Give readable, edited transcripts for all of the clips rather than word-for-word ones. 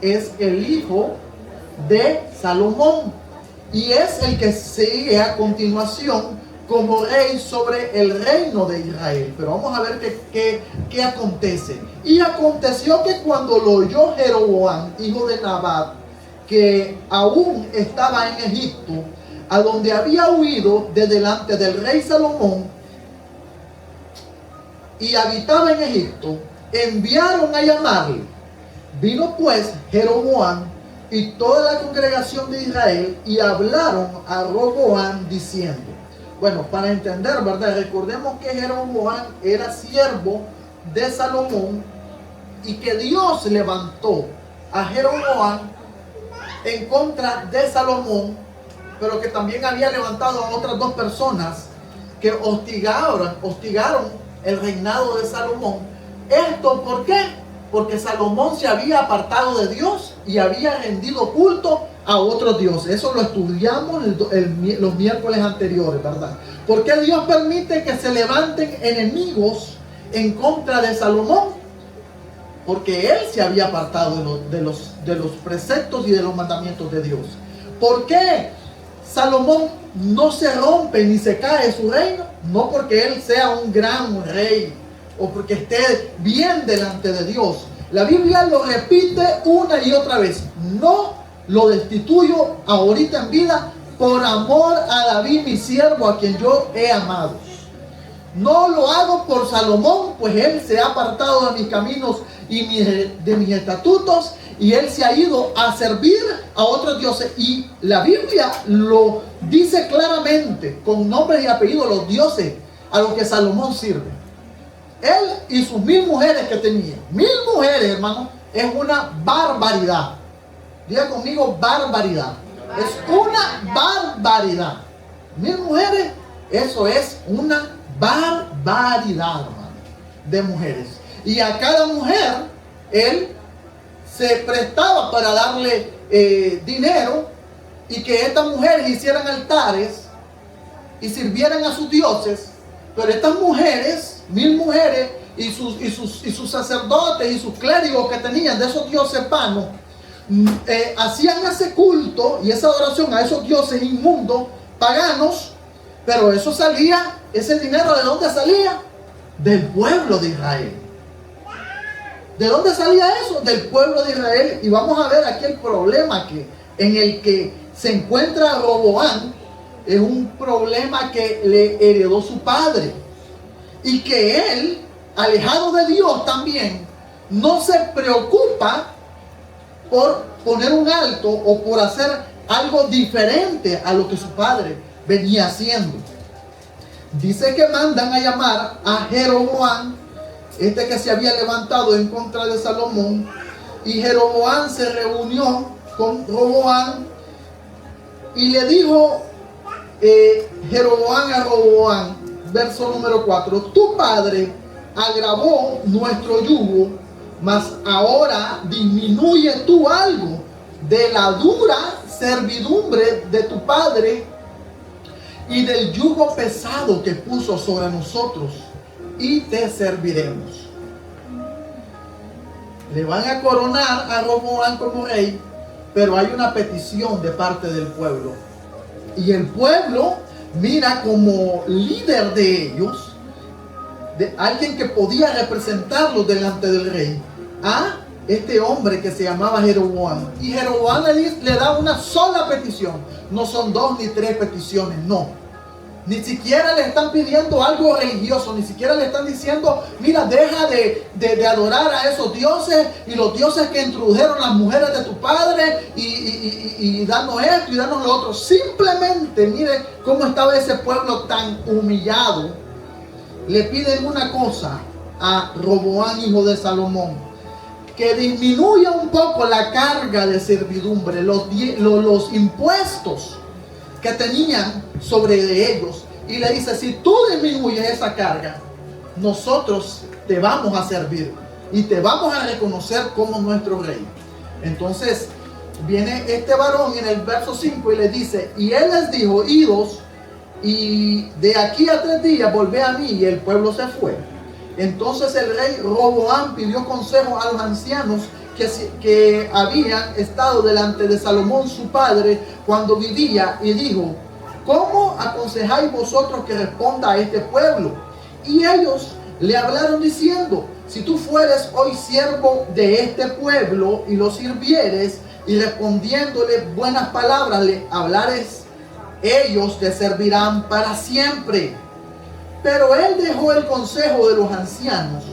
es el hijo de Salomón y es el que sigue a continuación como rey sobre el reino de Israel. Pero vamos a ver qué acontece. Y aconteció que cuando lo oyó Jeroboam, hijo de Nabat, que aún estaba en Egipto, a donde había huido de delante del rey Salomón, y habitaba en Egipto, enviaron a llamarle. Vino pues Jeroboam y toda la congregación de Israel y hablaron a Roboam diciendo, bueno, para entender, ¿verdad? Recordemos que Jeroboam era siervo de Salomón y que Dios levantó a Jeroboam en contra de Salomón, pero que también había levantado a otras dos personas que hostigaron el reinado de Salomón. ¿Esto por qué? Porque Salomón se había apartado de Dios y había rendido culto a otros dioses. Eso lo estudiamos los miércoles anteriores, ¿verdad? ¿Por qué Dios permite que se levanten enemigos en contra de Salomón? Porque él se había apartado de los preceptos y de los mandamientos de Dios. ¿Por qué Salomón no se rompe ni se cae su reino? No porque él sea un gran rey o porque esté bien delante de Dios. La Biblia lo repite una y otra vez. No lo destituyo ahorita en vida por amor a David, mi siervo, a quien yo he amado. No lo hago por Salomón, pues él se ha apartado de mis caminos y de mis estatutos, y él se ha ido a servir a otros dioses. Y la Biblia lo dice claramente, con nombres y apellidos, los dioses a los que Salomón sirve. Él y sus 1000 mujeres que tenía. 1000 mujeres, hermano, es una barbaridad. Diga conmigo, barbaridad. Es una barbaridad. 1000 mujeres, eso es una barbaridad, hermano, de mujeres. Y a cada mujer, él se prestaba para darle dinero y que estas mujeres hicieran altares y sirvieran a sus dioses. Pero estas mujeres, 1000 mujeres y sus sacerdotes y sus clérigos que tenían de esos dioses vanos, hacían ese culto y esa adoración a esos dioses inmundos, paganos. Pero eso salía, ese dinero, ¿de dónde salía? Del pueblo de Israel. ¿De dónde salía eso? Del pueblo de Israel. Y vamos a ver aquí el problema en el que se encuentra Roboam. Es un problema que le heredó su padre. Y que él, alejado de Dios también, no se preocupa por poner un alto o por hacer algo diferente a lo que su padre venía haciendo. Dice que mandan a llamar a Jeroboam, este que se había levantado en contra de Salomón, y Jeroboam se reunió con Roboam y le dijo Jeroboam a Roboam, verso número 4, tu padre agravó nuestro yugo, mas ahora disminuye tú algo de la dura servidumbre de tu padre y del yugo pesado que puso sobre nosotros, y te serviremos. Le van a coronar a Roboam como rey, pero hay una petición de parte del pueblo. Y el pueblo mira como líder de ellos, de alguien que podía representarlos delante del rey, a este hombre que se llamaba Jeroboam. Y Jeroboam le da una sola petición. No son 2 ni 3 peticiones, no. Ni siquiera le están pidiendo algo religioso, ni siquiera le están diciendo, mira, deja de adorar a esos dioses y los dioses que introdujeron las mujeres de tu padre y danos esto y danos lo otro. Simplemente, mire cómo estaba ese pueblo tan humillado. Le piden una cosa a Roboam, hijo de Salomón: que disminuya un poco la carga de servidumbre, los impuestos que tenían sobre ellos. Y le dice, si tú disminuyes esa carga, nosotros te vamos a servir y te vamos a reconocer como nuestro rey. Entonces viene este varón en el verso 5 y le dice, y él les dijo, idos, y de aquí a 3 días volvé a mí. Y el pueblo se fue. Entonces el rey Roboam pidió consejo a los ancianos que habían estado delante de Salomón su padre cuando vivía, y dijo: ¿cómo aconsejáis vosotros que responda a este pueblo? Y ellos le hablaron diciendo: si tú fueres hoy siervo de este pueblo y lo sirvieres, y respondiéndole buenas palabras le hablares, ellos te servirán para siempre. Pero él dejó el consejo de los ancianos.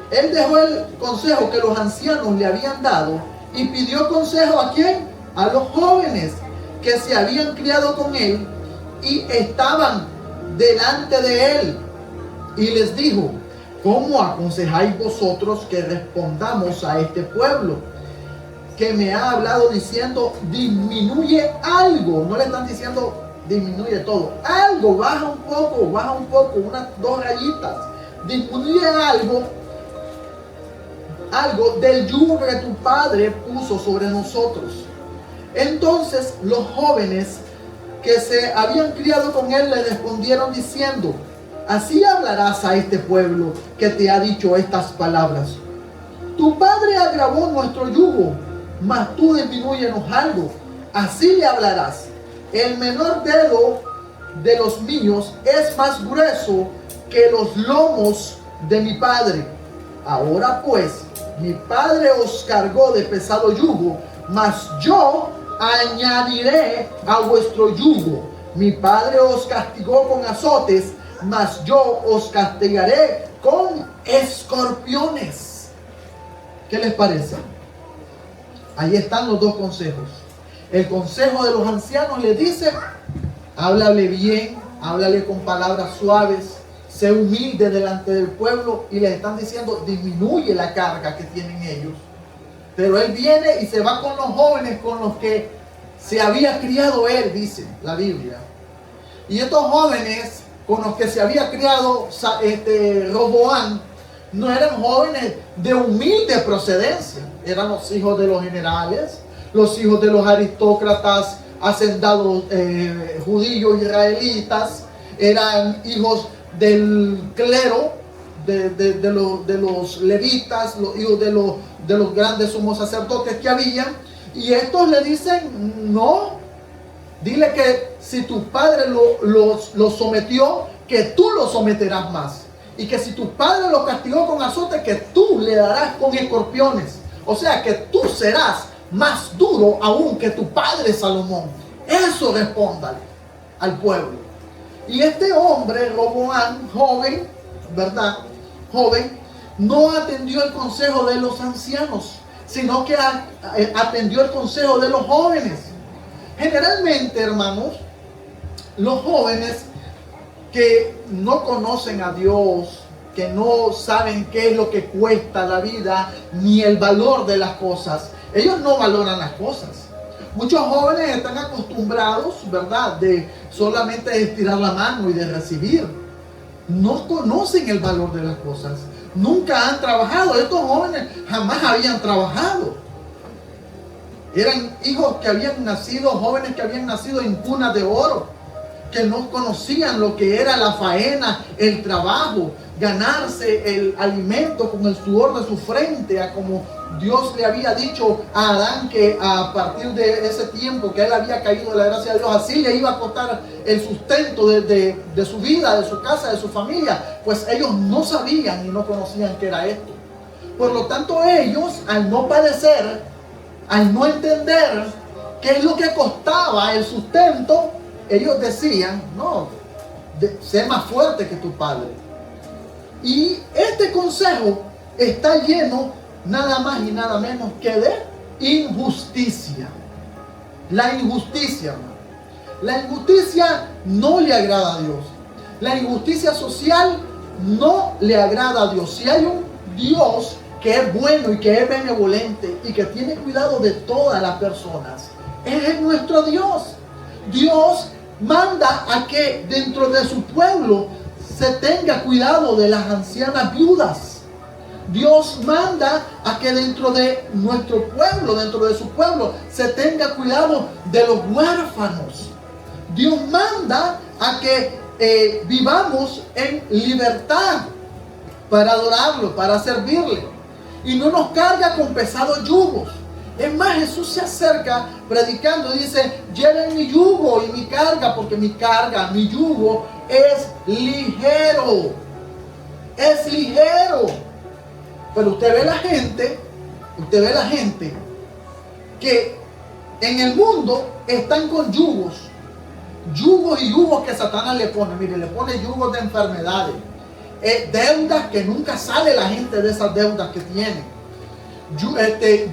Él dejó el consejo que los ancianos le habían dado y pidió consejo ¿a quién? A los jóvenes que se habían criado con él y estaban delante de él. Y les dijo: ¿cómo aconsejáis vosotros que respondamos a este pueblo que me ha hablado diciendo: disminuye algo? No le están diciendo disminuye todo, algo, baja un poco, unas 2 rayitas, disminuye algo del yugo que tu padre puso sobre nosotros. Entonces los jóvenes que se habían criado con él le respondieron diciendo: así hablarás a este pueblo que te ha dicho estas palabras: tu padre agravó nuestro yugo, mas tú disminúyenos algo. Así le hablarás: el menor dedo de los míos es más grueso que los lomos de mi padre. Ahora pues, mi padre os cargó de pesado yugo, mas yo añadiré a vuestro yugo. Mi padre os castigó con azotes, mas yo os castigaré con escorpiones. ¿Qué les parece? Ahí están los 2 consejos. El consejo de los ancianos le dice: háblale bien, háblale con palabras suaves, sé humilde delante del pueblo. Y les están diciendo: disminuye la carga que tienen ellos. Pero él viene y se va con los jóvenes con los que se había criado él, dice la Biblia. Y estos jóvenes con los que se había criado Roboam no eran jóvenes de humilde procedencia. Eran los hijos de los generales, los hijos de los aristócratas hacendados judíos israelitas, eran hijos del clero, de los levitas, los hijos de los grandes sumos sacerdotes que había. Y estos le dicen: no, dile que si tu padre lo sometió, que tú lo someterás más. Y que si tu padre lo castigó con azote, que tú le darás con escorpiones. O sea, que tú serás más duro aún que tu padre Salomón. Eso respóndale al pueblo. Y este hombre, Roboam, joven, ¿verdad? Joven, no atendió el consejo de los ancianos, sino que atendió el consejo de los jóvenes. Generalmente, hermanos, los jóvenes que no conocen a Dios, que no saben qué es lo que cuesta la vida, ni el valor de las cosas, ellos no valoran las cosas. Muchos jóvenes están acostumbrados, ¿verdad?, de solamente estirar la mano y de recibir. No conocen el valor de las cosas. Nunca han trabajado. Estos jóvenes jamás habían trabajado. Eran hijos que habían nacido, jóvenes que habían nacido en cunas de oro, que no conocían lo que era la faena, el trabajo, ganarse el alimento con el sudor de su frente, a como Dios le había dicho a Adán que a partir de ese tiempo que él había caído de la gracia de Dios, así le iba a costar el sustento de su vida, de su casa, de su familia. Pues ellos no sabían y no conocían qué era esto. Por lo tanto, ellos, al no padecer, al no entender qué es lo que costaba el sustento, ellos decían: no, sé más fuerte que tu padre. Y este consejo está lleno nada más y nada menos que de injusticia. La injusticia, hermano. La injusticia no le agrada a Dios. La injusticia social no le agrada a Dios. Si hay un Dios que es bueno y que es benevolente y que tiene cuidado de todas las personas, es nuestro Dios. Dios manda a que dentro de su pueblo se tenga cuidado de las ancianas viudas. Dios manda a que dentro de nuestro pueblo, dentro de su pueblo, se tenga cuidado de los huérfanos. Dios manda a que vivamos en libertad para adorarlo, para servirle. y no nos carga con pesados yugos. Es más, Jesús se acerca predicando y dice, lleven mi yugo y mi carga, porque mi carga, mi yugo es ligero. Es ligero. Pero usted ve la gente que en el mundo están con yugos y yugos que Satanás le pone. Mire, le pone yugos de enfermedades, deudas que nunca sale la gente de esas deudas que tienen.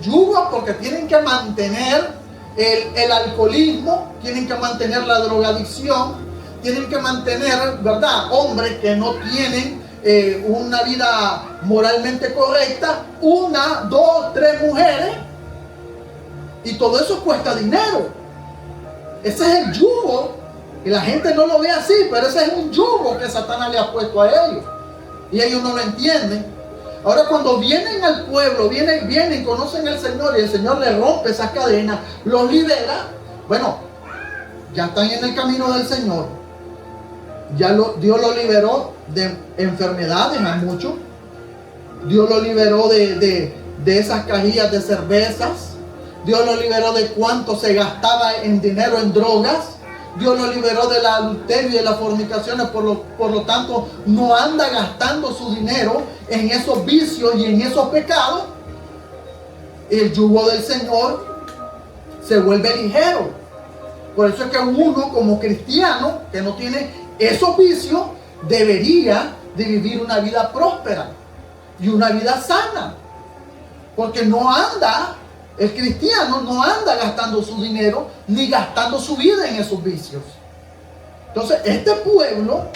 Yugos porque tienen que mantener el alcoholismo, tienen que mantener la drogadicción, tienen que mantener, ¿verdad?, hombres que no tienen una vida moralmente correcta, 1, 2, 3 mujeres, y todo eso cuesta dinero. Ese es el yugo, y la gente no lo ve así, pero ese es un yugo que Satanás le ha puesto a ellos, y ellos no lo entienden. Ahora, cuando vienen al pueblo, vienen, conocen al Señor y el Señor les rompe esas cadenas, los libera, bueno, ya están en el camino del Señor. Dios lo liberó de enfermedades a muchos. Dios lo liberó de esas cajillas de cervezas. Dios lo liberó de cuánto se gastaba en dinero en drogas. Dios lo liberó del adulterio y de las fornicaciones, por lo tanto no anda gastando su dinero en esos vicios y en esos pecados. El yugo del Señor se vuelve ligero. Por eso es que uno como cristiano que no tiene esos vicios debería de vivir una vida próspera y una vida sana, porque el cristiano no anda gastando su dinero ni gastando su vida en esos vicios. Entonces, este pueblo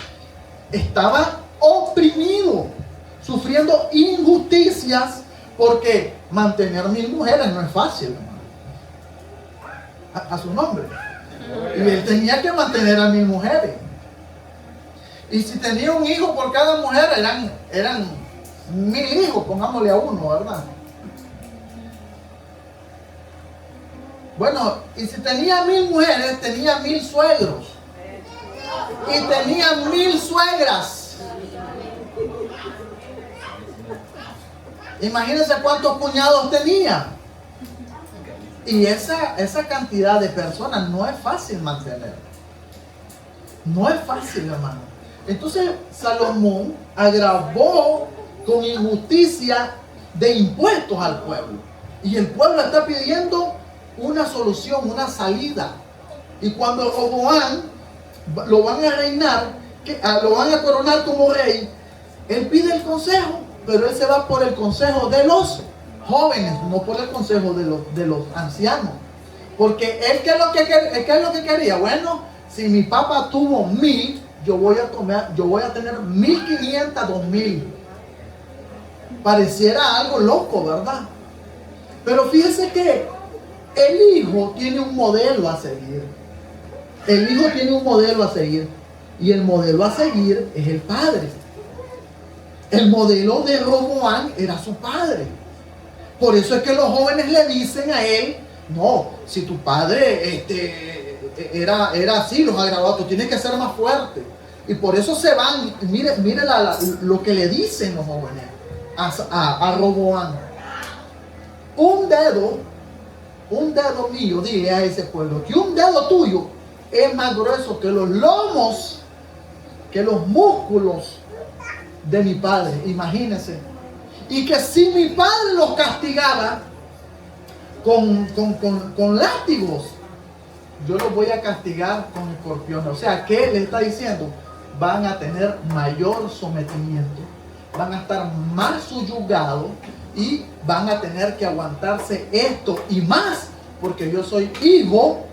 estaba oprimido, sufriendo injusticias, porque mantener 1000 mujeres no es fácil, hermano. A su nombre. Y él tenía que mantener a 1000 mujeres. Y si tenía un hijo por cada mujer, eran 1000 hijos, pongámosle a uno, ¿verdad? Bueno, y si tenía 1000 mujeres, tenía 1000 suegros. Y tenía 1000 suegras. Imagínense cuántos cuñados tenía. Y esa cantidad de personas no es fácil mantener. No es fácil, hermano. Entonces Salomón agravó con injusticia de impuestos al pueblo. Y el pueblo está pidiendo una solución, una salida. Y cuando Roboam lo van a reinar, lo van a coronar como rey, él pide el consejo, pero él se va por el consejo de los jóvenes, no por el consejo de los ancianos. Porque él, ¿qué es lo que quería? Bueno, si mi papá tuvo 1000, yo voy a tener 1500, 2000. Pareciera algo loco, ¿verdad? Pero fíjese que el hijo tiene un modelo a seguir. El hijo tiene un modelo a seguir. Y el modelo a seguir es el padre. El modelo de Roboam era su padre. Por eso es que los jóvenes le dicen a él, no, si tu padre era así, los agravó, tú tienes que ser más fuerte. Y por eso se van. Mire lo que le dicen los jóvenes a Roboam. Un dedo mío, dile a ese pueblo, que un dedo tuyo es más grueso que los lomos, que los músculos de mi padre. Imagínense. Y que si mi padre los castigaba con látigos, yo los voy a castigar con escorpiones. O sea, ¿qué le está diciendo? Van a tener mayor sometimiento, van a estar más subyugados y van a tener que aguantarse esto y más, porque yo soy hijo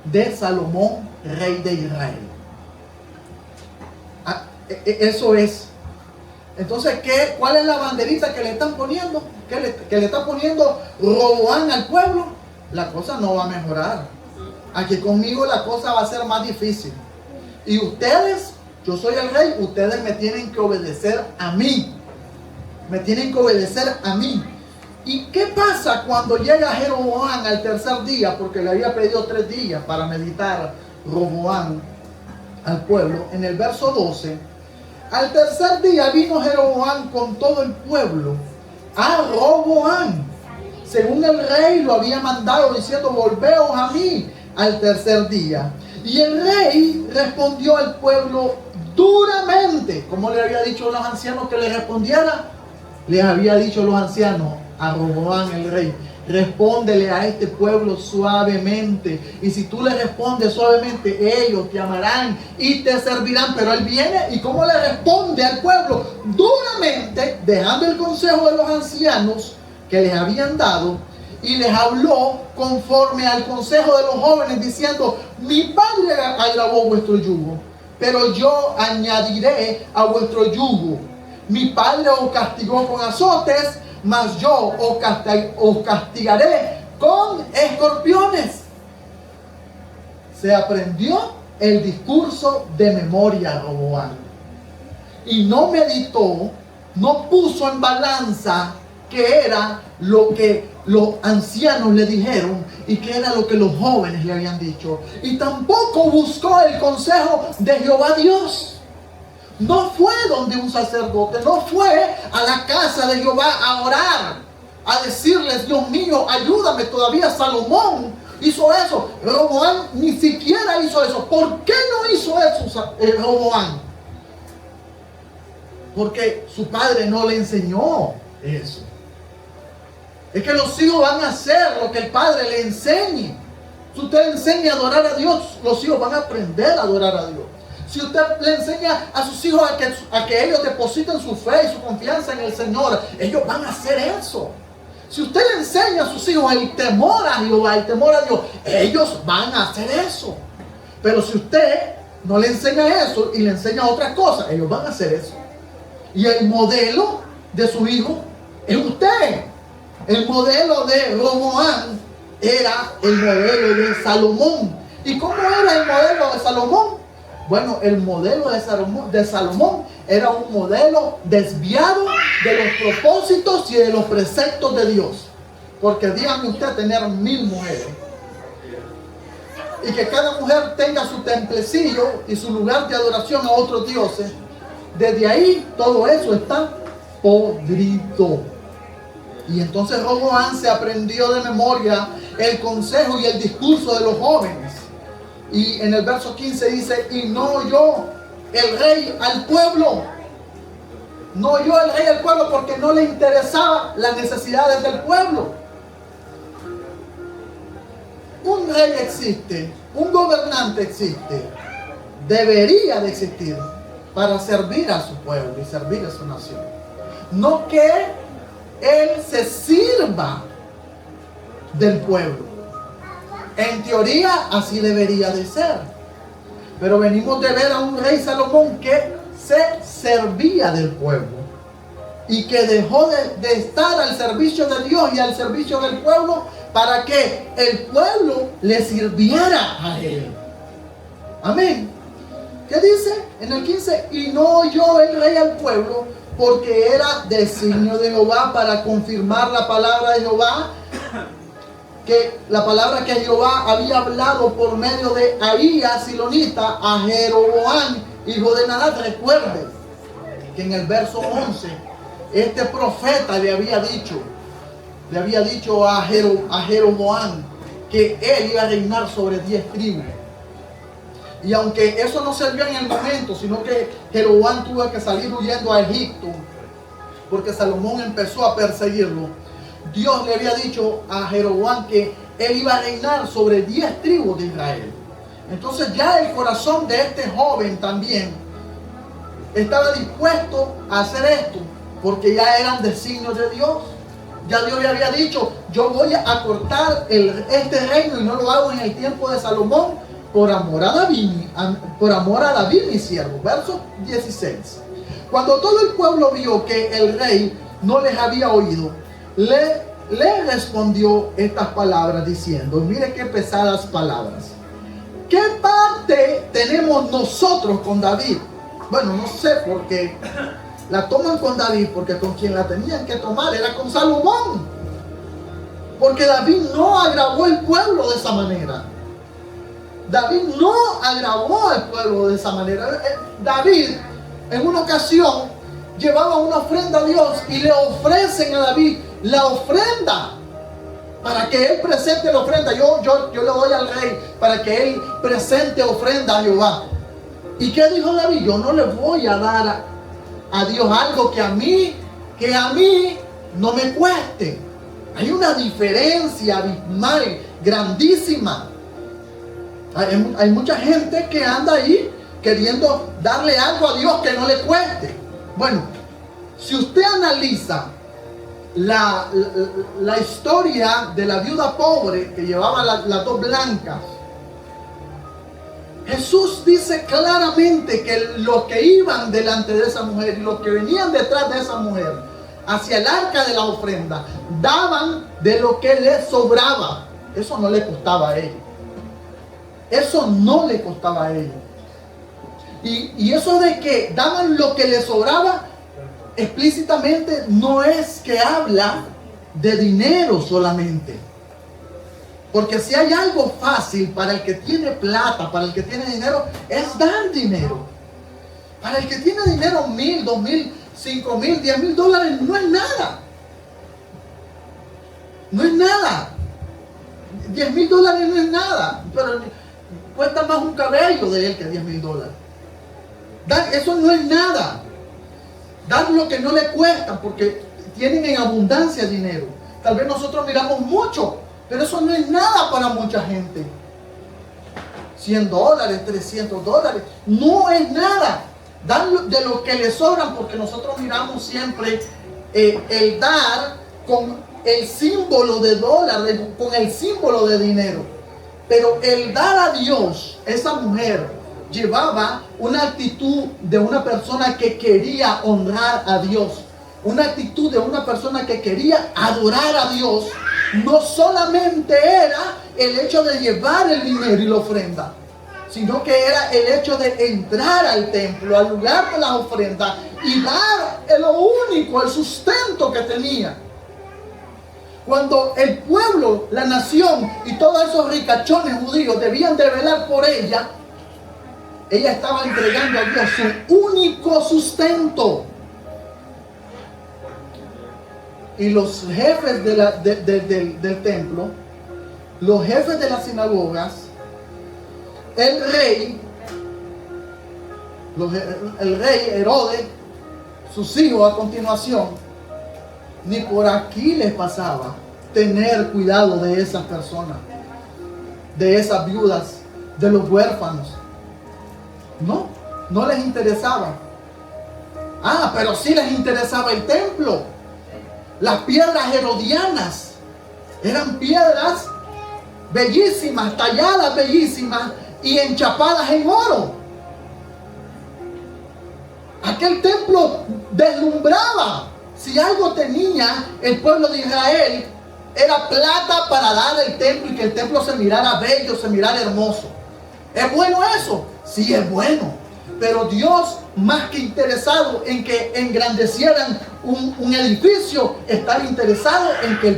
de Salomón, rey de Israel. Eso es. Entonces, ¿cuál es la banderita que le están poniendo? Que le está poniendo Roboam al pueblo. La cosa no va a mejorar. Aquí conmigo la cosa va a ser más difícil. Y ustedes, yo soy el rey, ustedes me tienen que obedecer a mí. Me tienen que obedecer a mí. ¿Y qué pasa cuando llega Jeroboam al tercer día? Porque le había pedido 3 días para meditar Roboam al pueblo. En el verso 12, al tercer día vino Jeroboam con todo el pueblo a Roboam, según el rey lo había mandado, diciendo: volveos a mí al tercer día. Y el rey respondió al pueblo duramente. ¿Cómo le había dicho a los ancianos que le respondiera? Les había dicho a los ancianos, a Roboam el rey: respóndele a este pueblo suavemente, y si tú le respondes suavemente, ellos te amarán y te servirán. Pero él viene, y ¿cómo le responde al pueblo? Duramente, dejando el consejo de los ancianos que les habían dado, y les habló conforme al consejo de los jóvenes, diciendo: mi padre agravó vuestro yugo, pero yo añadiré a vuestro yugo. Mi padre os castigó con azotes, mas yo os castigaré con escorpiones. Se aprendió el discurso de memoria Roboam, y no meditó, no puso en balanza qué era lo que los ancianos le dijeron y qué era lo que los jóvenes le habían dicho, y tampoco buscó el consejo de Jehová Dios. No fue donde un sacerdote, no fue a la casa de Jehová a orar, a decirles: Dios mío, ayúdame. Todavía Salomón hizo eso. Roboam ni siquiera hizo eso. ¿Por qué no hizo eso Roboam? Porque su padre no le enseñó eso. Es que los hijos van a hacer lo que el padre le enseñe. Si usted le enseña a adorar a Dios, los hijos van a aprender a adorar a Dios. Si usted le enseña a sus hijos a que ellos depositen su fe y su confianza en el Señor, ellos van a hacer eso. Si usted le enseña a sus hijos el temor a Jehová, el temor a Dios, ellos van a hacer eso. Pero si usted no le enseña eso y le enseña otras cosas, ellos van a hacer eso. Y el modelo de su hijo es usted. El modelo de Roboam era el modelo de Salomón. ¿Y cómo era el modelo de Salomón? Bueno, el modelo de Salomón era un modelo desviado de los propósitos y de los preceptos de Dios. Porque dígame usted, tener 1000 mujeres y que cada mujer tenga su templecillo y su lugar de adoración a otros dioses, desde ahí todo eso está podrido. Y entonces Roboam se aprendió de memoria el consejo y el discurso de los jóvenes. Y en el verso 15 dice: y no oyó el rey al pueblo. No oyó el rey al pueblo porque no le interesaban las necesidades del pueblo. Un rey existe, un gobernante existe, debería de existir para servir a su pueblo y servir a su nación. No que él se sirva del pueblo. En teoría así debería de ser. Pero venimos de ver a un rey Salomón que se servía del pueblo y que dejó de estar al servicio de Dios y al servicio del pueblo para que el pueblo le sirviera a él. Amén. ¿Qué dice? En el 15: y no oyó el rey al pueblo, porque era designio de Jehová para confirmar la palabra de Jehová, que la palabra que Jehová había hablado por medio de Ahías silonita a Jeroboam, hijo de Nabat. Recuerde que en el verso 11 este profeta le había dicho a Jeroboam que él iba a reinar sobre 10 tribus. Y aunque eso no sirvió en el momento, sino que Jeroboam tuvo que salir huyendo a Egipto porque Salomón empezó a perseguirlo, Dios le había dicho a Jeroboam que él iba a reinar sobre 10 tribus de Israel. Entonces ya el corazón de este joven también estaba dispuesto a hacer esto, porque ya eran designios de Dios. Ya Dios le había dicho: yo voy a cortar este reino, y no lo hago en el tiempo de Salomón, por amor a David mi siervo. Verso 16. Cuando todo el pueblo vio que el rey no les había oído, le respondió estas palabras diciendo: mire qué pesadas palabras. ¿Qué parte tenemos nosotros con David? Bueno, no sé, porque la toman con David, porque con quien la tenían que tomar era con Salomón. Porque David no agravó el pueblo de esa manera. David no agravó al pueblo de esa manera. David, en una ocasión, llevaban una ofrenda a Dios y le ofrecen a David la ofrenda para que él presente la ofrenda. Yo le doy al rey para que él presente ofrenda a Jehová. ¿Y qué dijo David? Yo no le voy a dar a Dios algo que a mí no me cueste. Hay una diferencia abismal, grandísima. Hay mucha gente que anda ahí queriendo darle algo a Dios que no le cueste. Bueno, si usted analiza la historia de la viuda pobre que llevaba las dos blancas, Jesús dice claramente que los que iban delante de esa mujer y los que venían detrás de esa mujer hacia el arca de la ofrenda daban de lo que les sobraba. Eso no le costaba a ellos. Eso no le costaba a ellos. Y eso de que daban lo que les sobraba, explícitamente no es que habla de dinero solamente. Porque si hay algo fácil para el que tiene plata, para el que tiene dinero, es dar dinero. Para el que tiene dinero, 1,000, 2,000, 5,000, 10,000 dólares, no es nada. No es nada. 10,000 dólares no es nada. Pero cuesta más un cabello de él que 10,000 dólares. Eso no es nada. Dar lo que no le cuesta, porque tienen en abundancia dinero. Tal vez nosotros miramos mucho, pero eso no es nada para mucha gente. 100 dólares, 300 dólares, no es nada. Dan de lo que le sobran, porque nosotros miramos siempre el dar con el símbolo de dólar, con el símbolo de dinero. Pero el dar a Dios, esa mujer llevaba una actitud de una persona que quería honrar a Dios. Una actitud de una persona que quería adorar a Dios. No solamente era el hecho de llevar el dinero y la ofrenda, sino que era el hecho de entrar al templo, al lugar de la ofrenda y dar lo único, el sustento que tenía. Cuando el pueblo, la nación y todos esos ricachones judíos debían de velar por ella, ella estaba entregando a Dios su único sustento. Y los jefes del templo, los jefes de las sinagogas, el rey Herodes, sus hijos a continuación, ni por aquí les pasaba tener cuidado de esas personas, de esas viudas, de los huérfanos. No les interesaba. Pero sí les interesaba el templo. Las piedras herodianas eran piedras bellísimas, talladas bellísimas y enchapadas en oro. Aquel templo deslumbraba. Si algo tenía el pueblo de Israel, era plata para dar el templo y que el templo se mirara bello, se mirara hermoso. ¿Es bueno eso? Sí, es bueno. Pero Dios, más que interesado en que engrandecieran un edificio, estaba interesado en que el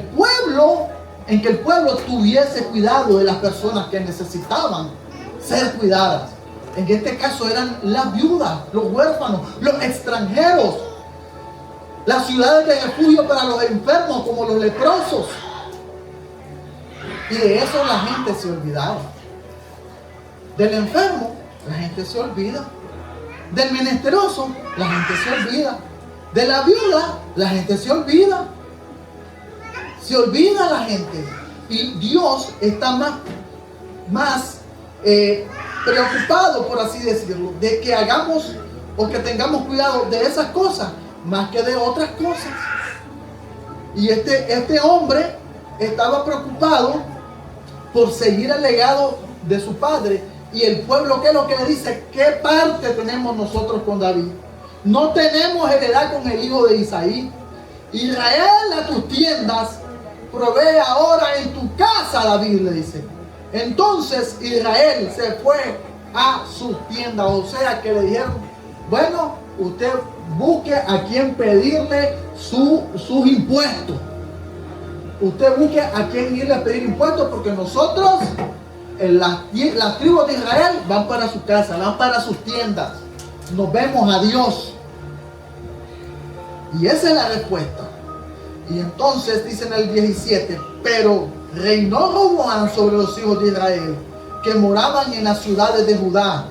pueblo tuviese cuidado de las personas que necesitaban ser cuidadas. En este caso eran las viudas, los huérfanos, los extranjeros, las ciudades de refugio para los enfermos como los leprosos. Y de eso la gente se olvidaba. Del enfermo, la gente se olvida. Del menesteroso, la gente se olvida. De la viuda, la gente se olvida. Se olvida la gente. Y Dios está más preocupado, por así decirlo, de que hagamos o que tengamos cuidado de esas cosas más que de otras cosas. Y este hombre estaba preocupado por seguir el legado de su padre. Y el pueblo, ¿qué es lo que le dice? ¿Qué parte tenemos nosotros con David? No tenemos heredad con el hijo de Isaí. Israel, a tus tiendas, provee ahora en tu casa, David le dice. Entonces Israel se fue a sus tiendas. O sea que le dijeron, bueno, usted busque a quien pedirle sus impuestos. Usted busque a quien irle a pedir impuestos, porque nosotros, las tribus de Israel, van para su casa, van para sus tiendas. Nos vemos a Dios. Y esa es la respuesta. Y entonces dice en el 17, pero reinó Roboam sobre los hijos de Israel, que moraban en las ciudades de Judá.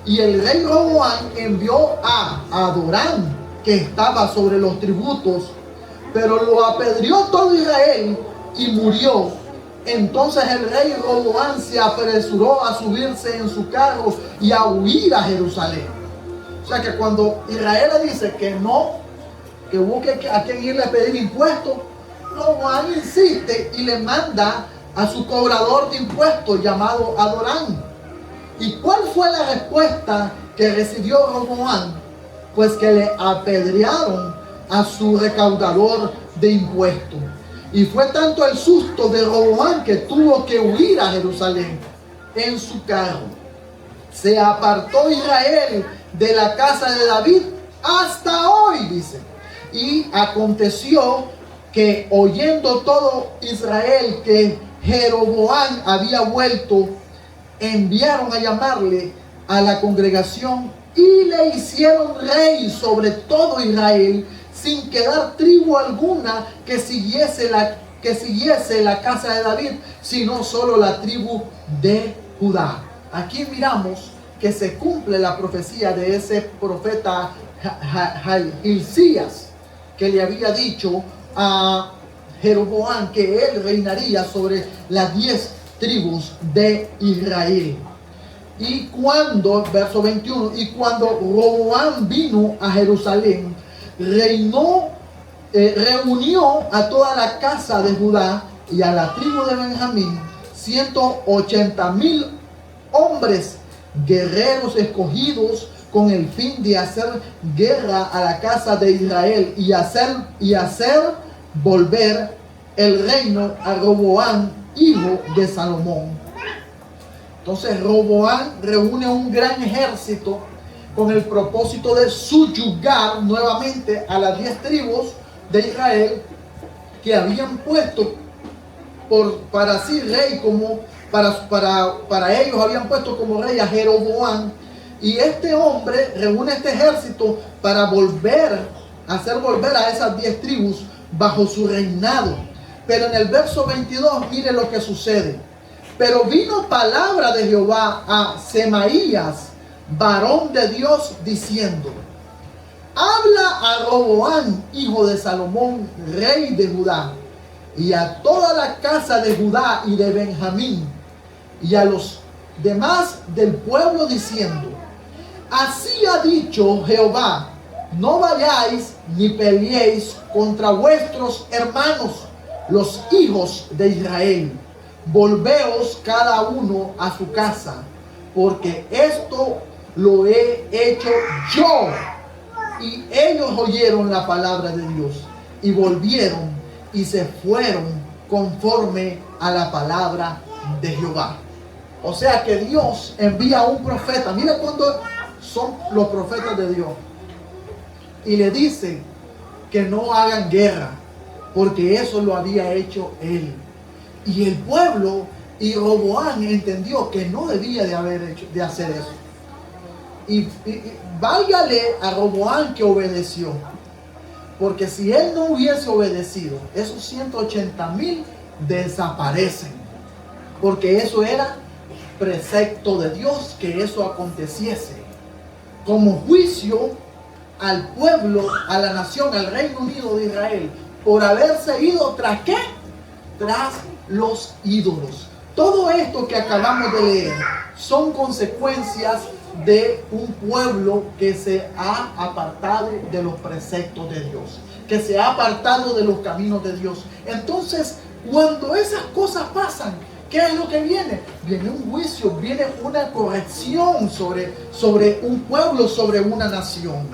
Y el rey Roboam envió a Adorán, que estaba sobre los tributos, pero lo apedreó todo Israel y murió. Entonces el rey Roboam se apresuró a subirse en su carro y a huir a Jerusalén. O sea que cuando Israel le dice que no, que busque a quien irle a pedir impuestos, Roboam insiste y le manda a su cobrador de impuestos llamado Adorán. ¿Y cuál fue la respuesta que recibió Roboam? Pues que le apedrearon a su recaudador de impuestos. Y fue tanto el susto de Roboam que tuvo que huir a Jerusalén en su carro. Se apartó Israel de la casa de David hasta hoy, dice. Y aconteció que oyendo todo Israel que Jeroboam había vuelto, enviaron a llamarle a la congregación y le hicieron rey sobre todo Israel, sin quedar tribu alguna que siguiese la casa de David, sino solo la tribu de Judá. Aquí miramos que se cumple la profecía de ese profeta Hilcías, que le había dicho a Jeroboam que él reinaría sobre las 10 tribus de Israel. Y cuando, verso 21, y cuando Roboam vino a Jerusalén, reunió a toda la casa de Judá y a la tribu de Benjamín, 180,000 hombres guerreros escogidos con el fin de hacer guerra a la casa de Israel y hacer volver el reino a Roboam, hijo de Salomón. Entonces Roboam reúne un gran ejército con el propósito de subyugar nuevamente a las 10 tribus de Israel que habían puesto para sí rey, como para ellos habían puesto como rey a Jeroboam. Y este hombre reúne este ejército para hacer volver a esas 10 tribus bajo su reinado. Pero en el verso 22, mire lo que sucede. Pero vino palabra de Jehová a Semaías, varón de Dios, diciendo: habla a Roboam, hijo de Salomón, rey de Judá, y a toda la casa de Judá y de Benjamín, y a los demás del pueblo, diciendo: así ha dicho Jehová, no vayáis ni peleéis contra vuestros hermanos, los hijos de Israel. Volveos cada uno a su casa, porque esto lo he hecho yo. Y ellos oyeron la palabra de Dios y volvieron y se fueron conforme a la palabra de Jehová. O sea que Dios envía a un profeta. Mira cuando son los profetas de Dios. Y le dice que no hagan guerra, porque eso lo había hecho él. Y el pueblo y Roboam entendió que no debía de hacer eso. Y válgale a Roboam que obedeció. Porque si él no hubiese obedecido, esos 180,000 desaparecen. Porque eso era precepto de Dios, que eso aconteciese. Como juicio al pueblo, a la nación, al Reino Unido de Israel, por haberse ido tras ¿qué? Tras los ídolos. Todo esto que acabamos de leer son consecuencias de un pueblo que se ha apartado de los preceptos de Dios, que se ha apartado de los caminos de Dios. Entonces, cuando esas cosas pasan, ¿qué es lo que viene? Viene un juicio, viene una corrección sobre un pueblo, sobre una nación.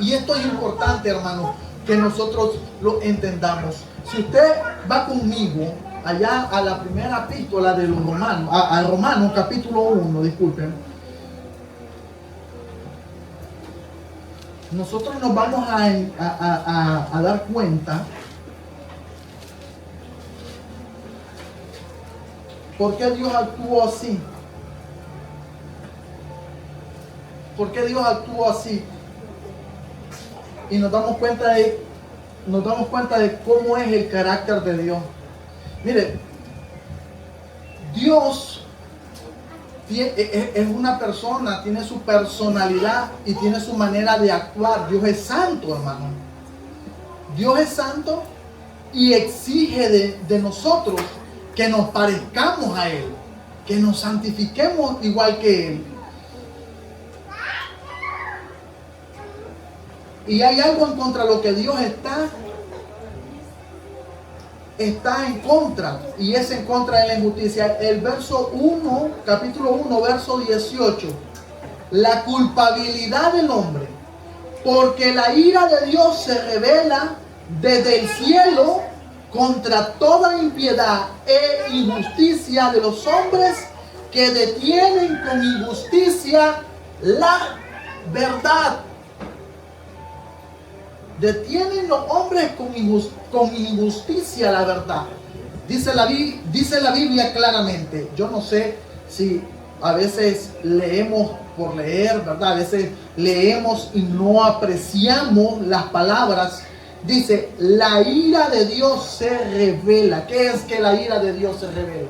Y esto es importante, hermano, que nosotros lo entendamos. Si usted va conmigo allá a la primera epístola de los Romanos, a Romanos capítulo 1, disculpen. Nosotros nos vamos a dar cuenta por qué Dios actuó así. ¿Por qué Dios actuó así? y nos damos cuenta de cómo es el carácter de Dios. Mire, Dios es una persona, tiene su personalidad y tiene su manera de actuar. Dios es santo, hermano. Dios es santo y exige de nosotros que nos parezcamos a Él, que nos santifiquemos igual que Él. Y hay algo en contra de lo que Dios está en contra, y es en contra de la injusticia. El verso 1, capítulo 1, verso 18. La culpabilidad del hombre, porque la ira de Dios se revela desde el cielo contra toda impiedad e injusticia de los hombres que detienen con injusticia la verdad. Detienen los hombres con injusticia la verdad. Dice la Biblia claramente. Yo no sé si a veces leemos por leer, ¿verdad? A veces leemos y no apreciamos las palabras. Dice, la ira de Dios se revela. ¿Qué es que la ira de Dios se revela?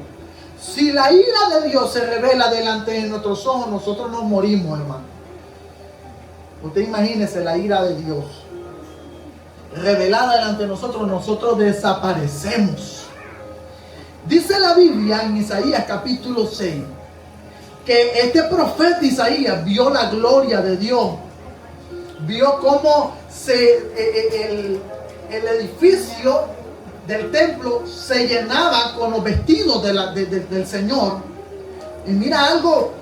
Si la ira de Dios se revela delante de nuestros ojos, nosotros nos morimos, hermano. Usted imagínese la ira de Dios revelada delante de nosotros, nosotros desaparecemos. Dice la Biblia en Isaías capítulo 6 que este profeta Isaías vio la gloria de Dios, vio cómo el edificio del templo se llenaba con los vestidos del Señor. Y mira algo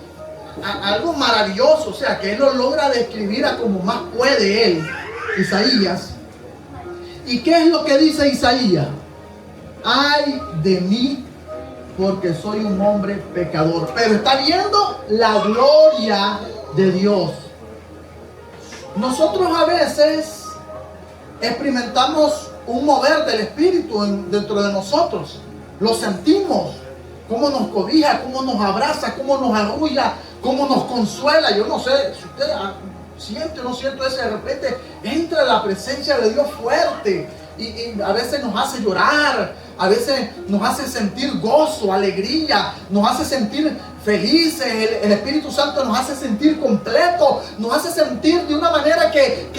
maravilloso, o sea, que él lo logra describir a como más puede él, Isaías. ¿Y qué es lo que dice Isaías? Ay de mí, porque soy un hombre pecador. Pero está viendo la gloria de Dios. Nosotros a veces experimentamos un mover del Espíritu dentro de nosotros. Lo sentimos, cómo nos cobija, cómo nos abraza, cómo nos arrulla, cómo nos consuela. Yo no sé si usted siente o no siente eso, de repente entra la presencia de Dios fuerte y a veces nos hace llorar, a veces nos hace sentir gozo, alegría, nos hace sentir felices. El Espíritu Santo nos hace sentir completos, nos hace sentir de una manera que